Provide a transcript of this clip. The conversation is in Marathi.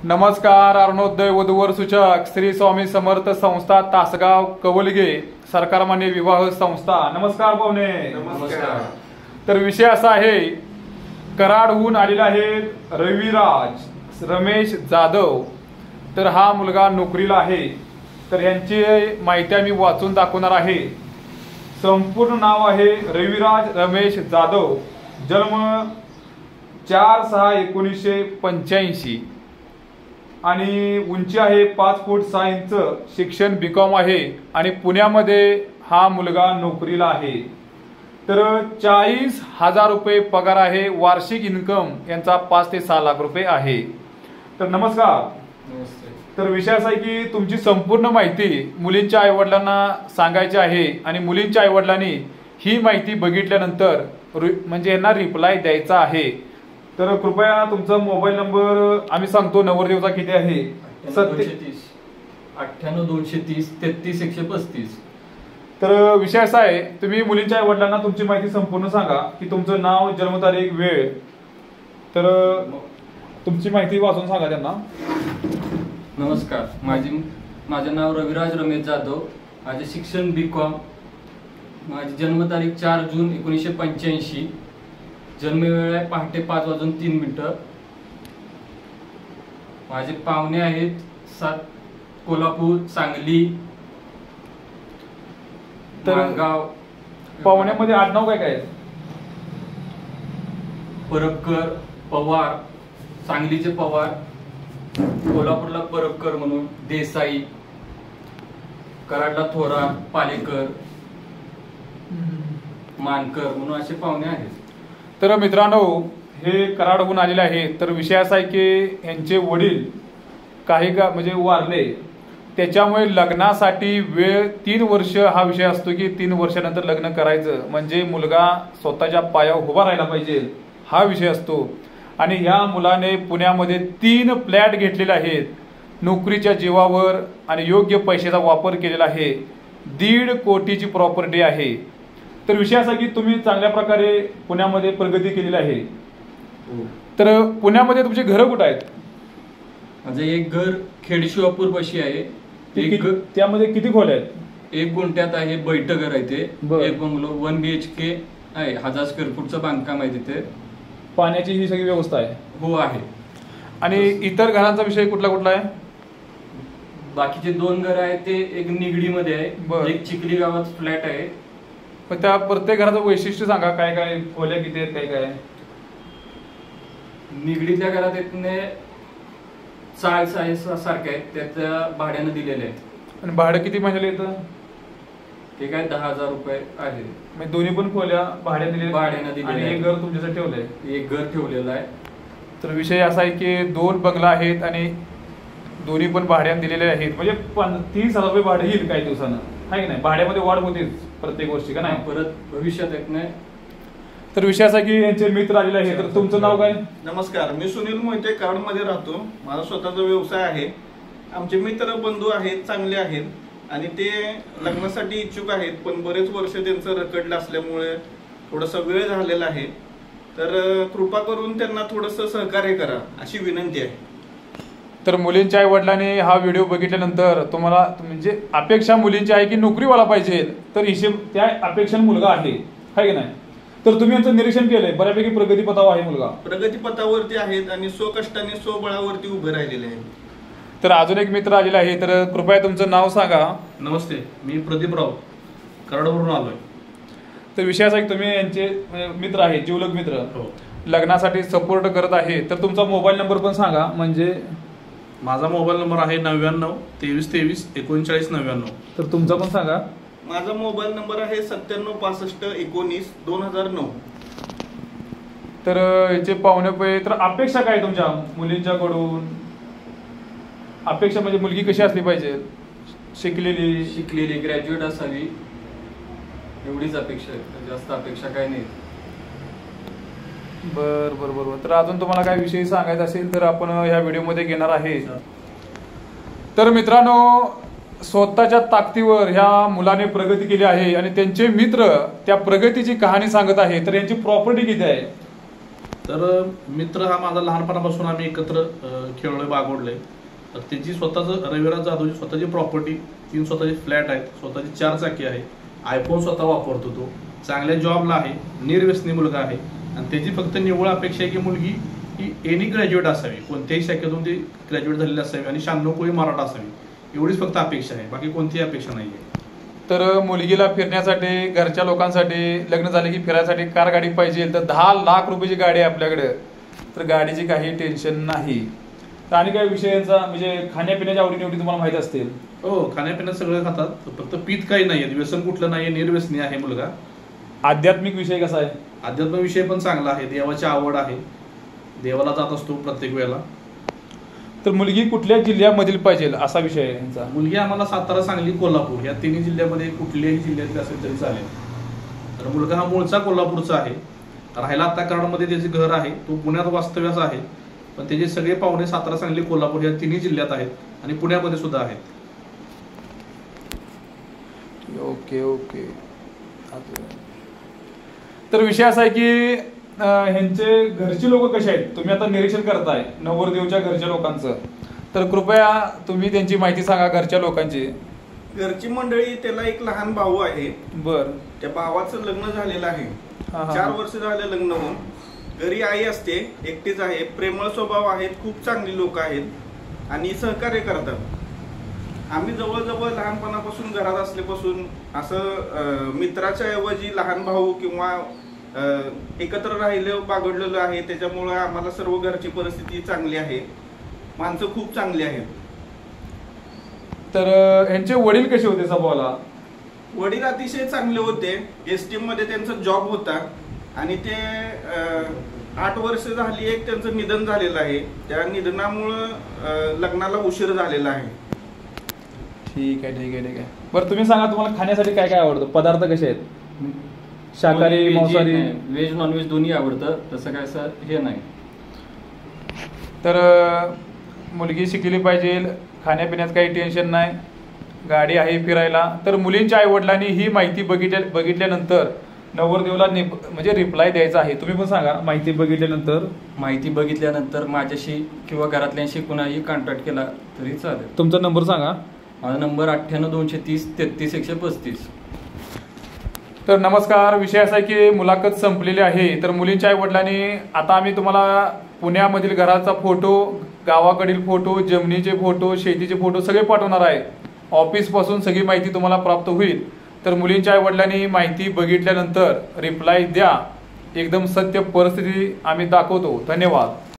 नमस्कार. अरुणोदय वधूवर सूचक श्री स्वामी समर्थ संस्था तासगाव कवलगे सरकारमान्य विवाह संस्था. नमस्कार पाहुणे. नमस्कार. तर विषय असा आहे, कराडहून आलेला आहे रविराज रमेश जाधव. तर हा मुलगा नोकरीला आहे. तर यांची माहिती आम्ही वाचून दाखवणार आहे. संपूर्ण नाव आहे रविराज रमेश जाधव. जन्म 4/6/1985 आणि उंची आहे 5 फूट 6 इंच. शिक्षण बीकॉम आहे आणि पुण्यामध्ये हा मुलगा नोकरीला आहे. तर 40,000 रुपये पगार आहे. वार्षिक इन्कम यांचा 5 ते 6 लाख रुपये आहे. तर नमस्कार. तर विषय असा आहे की तुमची संपूर्ण माहिती मुलींच्या आईवडिलांना सांगायची आहे आणि मुलींच्या आईवडिलांनी ही माहिती बघितल्यानंतर म्हणजे यांना रिप्लाय द्यायचा आहे. तर कृपया तुमचा मोबाईल नंबर आम्ही सांगतो. नवरदेवचा किती आहे? 98-230-33-135. तर विषय असा आहे, तुम्ही मुलींच्या आईवडिलांना तुमची माहिती संपूर्ण सांगा की तुमचं नाव, जन्मतारीख, वेळ. तर तुमची माहिती वाचून सांगा त्यांना. नमस्कार. माझे नाव रविराज रमेश जाधव. माझे शिक्षण बीकॉम. माझी जन्मतारीख 4 जून 1985. जन्मवेळ आहे पहाटे 5:03. माझे पाहुणे आहेत 7 कोल्हापूर, सांगली, माणगाव. पाहुण्यामध्ये आडनाव काय काय? परबकर, पवार. सांगलीचे पवार, कोल्हापूरला परबकर म्हणून, देसाई, कराडला थोरात, पालेकर, मानकर म्हणून असे पाहुणे आहेत. तर मित्रांनो, हे कराडहून आलेले आहे. तर विषय असा आहे की यांचे वडील काही म्हणजे वारले, त्याच्यामुळे लग्नासाठी वेळ 3 वर्ष हा विषय असतो की 3 वर्षानंतर लग्न करायचं म्हणजे मुलगा स्वतःच्या पायावर उभा राहायला पाहिजे, हा विषय असतो. आणि ह्या मुलाने पुण्यामध्ये 3 फ्लॅट घेतलेले आहेत नोकरीच्या जीवावर आणि योग्य पैशाचा वापर केलेला आहे. 1.5 कोटीची प्रॉपर्टी आहे. तर विषय असा की तुम्ही चांगल्या प्रकारे पुण्यामध्ये प्रगती केलेली आहे. तर पुण्यामध्ये तुमचे घर कुठे आहेत? माझं एक घर खेडशिवापूर पाशी आहे. त्यामध्ये किती खोल्या आहेत? 1 गुंठ्यात आहे. बैठक घर आहे ते. बरं. एक बंगलो 1 BHK आहे. 1000 स्क्वेअर फूटचं बांधकाम आहे तिथे. पाण्याची ही सगळी व्यवस्था आहे? हो आहे. आणि इतर घरांचा विषय कुठला कुठला आहे? बाकीचे 2 घर आहेत ते एक निगडीमध्ये आहे. बरं. एक चिखली गावात फ्लॅट आहे. पण त्या प्रत्येक घराचं वैशिष्ट्य सांगा, काय काय खोल्या किती आहेत, काय काय? निगडीतल्या घरात येतने चाळ सारखे आहेत. त्याच्या भाड्यानं दिलेले आहेत. आणि भाडं किती महिन्याला येतं? ते काय 10,000 रुपये आहे. म्हणजे दोन्ही पण खोल्या भाड्यानं भाड्यानं दिले दिलेले आणि एक घर तुमच्यासाठी ठेवलंय? एक घर ठेवलेलं आहे. तर विषय असा आहे की 2 बंगला आहेत आणि दोन्ही पण भाड्याने दिलेले आहेत. म्हणजे 30,000 रुपये भाडं येईल काही दिवसानं, आहे की नाही? भाड्यामध्ये वाढ होतेच प्रत्येक वर्षी, का नाही? परत भविष्यात येत नाही. तर विषय असा की यांचे मित्र आलेले आहेत. तर तुमचं नाव काय? नमस्कार. मी सुनील मोहिते, कराडमध्ये राहतो. माझा स्वतःचा व्यवसाय आहे. आमचे मित्र बंधू आहेत, चांगले आहेत आणि ते लग्नासाठी इच्छुक आहेत. पण बरेच वर्ष त्यांचं रखडलं असल्यामुळे थोडासा वेळ झालेला आहे. तर कृपा करून त्यांना थोडंसं सहकार्य करा अशी विनंती आहे. तर मुलींच्या आई वडिलांनी हा व्हिडिओ बघितल्यानंतर तुम्हाला म्हणजे अपेक्षा मुलींची आहे की नोकरीवाला पाहिजे. तर हिशेब त्या अपेक्षा मुलगा आहे की नाही? तर तुम्ही यांचं निरीक्षण केलंय, बऱ्यापैकी प्रगतीपथावर आहे मुलगा. प्रगतीपथावरती आहेत आणि स्वकष्टाने स्वबळावरती उभे राहिलेले आहेत. तर अजून एक मित्र आलेला आहे. तर कृपया तुमचं नाव सांगा. नमस्ते. मी प्रदीपराव, कराडवरून आलोय. तर विषय असा की तुम्ही यांचे मित्र आहे, जीवलग मित्र, लग्नासाठी सपोर्ट करत आहे. तर तुमचा मोबाईल नंबर पण सांगा. म्हणजे माझा मोबाईल नंबर आहे 99-23-23-39-99. तर तुमचा पण सांगा. माझा मोबाईल नंबर आहे 9765192009. तर याचे पाहुणे पे तर अपेक्षा काय तुमच्या मुलींच्याकडून? अपेक्षा म्हणजे मुलगी कशी असली पाहिजे? शिकलेली ग्रॅज्युएट असावी, एवढीच अपेक्षा आहे. जास्त अपेक्षा काय नाही. बर बर बरोबर. तर अजून तुम्हाला काय विषय सांगायचा असेल तर आपण ह्या व्हिडिओमध्ये घेणार आहे. तर मित्रांनो, स्वतःच्या ताकदीवर ह्या मुलाने प्रगती केली आहे आणि त्यांचे मित्र त्या प्रगतीची कहाणी सांगत आहे. तर यांची प्रॉपर्टी किती आहे? तर मित्र हा माझा लहानपणापासून आम्ही एकत्र खेळलोय, बागोडलोय. तर त्याची स्वतःचं रविराज जाधवची स्वतःची प्रॉपर्टी, 3 स्वतःचे फ्लॅट आहेत, स्वतःची 4 चाकी आहे, आयफोन स्वतः वापरतो तो, चांगल्या जॉबला आहे, निर्व्यसनी मुलगा आहे. आणि त्याची फक्त निव्वळ अपेक्षा आहे की मुलगी ही एनी ग्रॅज्युएट असावी, कोणत्याही शाखेतून ती ग्रॅज्युएट झालेली असावी आणि 96 मराठा असावी, एवढीच फक्त अपेक्षा आहे, बाकी कोणतीही अपेक्षा नाही आहे. तर मुलगीला फिरण्यासाठी, घरच्या लोकांसाठी, लग्न झाले की फिरायसाठी कार गाडी पाहिजे तर 10 लाख रुपयाची गाडी आहे आपल्याकडे. तर गाडीची काही टेन्शन नाही. तर आणि काही विषयांचा म्हणजे खाण्यापिण्याच्या आवडीनिवडी तुम्हाला माहिती असतील. हो, खाण्यापिण्यात सगळं खातात, फक्त पीत काही नाही, व्यसन कुठलं नाही, निर्व्यसनी आहे मुलगा. आध्यात्मिक विषय कसा आहे? अध्यात्म विषय पण चांगला आहे, देवाची आवड आहे, देवाला जात असतो प्रत्येक वेळेला. तर मुलगी कुठल्या जिल्ह्यामधील पाहिजे असा विषय आहे यांचा. मुलगी आम्हाला सातारा, सांगली, कोल्हापूर या 3 जिल्ह्यामध्ये कुठल्याही जिल्ह्यातली असेल तरी चालेल. तर मुलगा हा मूळचा कोल्हापूरचा आहे, राहायला आता कराडमध्ये त्याचे घर आहे, तो पुण्यात वास्तव्याचा आहे, पण त्याचे सगळे पाहुणे सातारा, सांगली, कोल्हापूर या 3 जिल्ह्यात आहेत आणि पुण्यामध्ये सुद्धा आहेत. Okay okay. तर विषय असा आहे की ह्यांचे घरची लोक कसे आहेत, तुम्ही आता निरीक्षण करताय नवरदेवच्या घरच्या लोकांचं, तर कृपया तुम्ही त्यांची माहिती सांगा घरच्या लोकांची. घरची मंडळी, त्याला एक लहान भाऊ आहे. बर. त्या भावाचं लग्न झालेलं आहे, हा, हा. 4 वर्ष झाले लग्न होऊन. घरी आई असते, एकटीच आहे, प्रेमळ स्वभाव आहेत, खूप चांगली लोक आहेत आणि सहकार्य करतात. आम्ही जवळजवळ लहानपणापासून घरात असल्यापासून असं मित्राच्या ऐवजी लहान भाऊ किंवा एकत्र राहिलं, बागडलेलं आहे. त्याच्यामुळे आम्हाला सर्व घरची परिस्थिती चांगली आहे, माणसं खूप चांगली आहेत. तर ह्यांचे वडील कसे होते स्वभावाला? वडील अतिशय चांगले होते, STM मध्ये त्यांचा जॉब होता आणि ते 8 वर्ष झाली एक त्यांचं निधन झालेलं आहे. त्या निधनामुळं लग्नाला उशीर झालेला आहे. ठीक आहे ठीक आहे ठीक आहे. बरं तुम्ही सांगा, तुम्हाला खाण्यासाठी काय काय आवडतं, पदार्थ कसे आहेत, शाकाहारी मांसाहारी? व्हेज नॉनव्हेज दोन्ही आवडतं, तसं काय असं हे नाही. तर मुलगी शिकली पाहिजे, खाण्यापिण्यात काही टेन्शन नाही, गाडी आहे फिरायला. तर मुलींच्या आईवडिलांनी ही माहिती बघितल्यानंतर नवरदेवला म्हणजे रिप्लाय द्यायचा आहे. तुम्ही पण सांगा, माहिती बघितल्यानंतर माझ्याशी किंवा घरातल्यांशी कुणाही कॉन्टॅक्ट केला तरी चालेल. तुमचा नंबर सांगा. माझा नंबर 98-230-33-135. तर नमस्कार. विषय असा आहे की मुलाखत संपलेली आहे. तर मुलींच्या आईवडिलांनी आता आम्ही तुम्हाला पुण्यामधील घराचा फोटो, गावाकडील फोटो, जमिनीचे फोटो, शेतीचे फोटो सगळे पाठवणार आहे. ऑफिसपासून सगळी माहिती तुम्हाला प्राप्त होईल. तर मुलींच्या आईवडिलांनी माहिती बघितल्यानंतर रिप्लाय द्या. एकदम सत्य परिस्थिती आम्ही दाखवतो. धन्यवाद.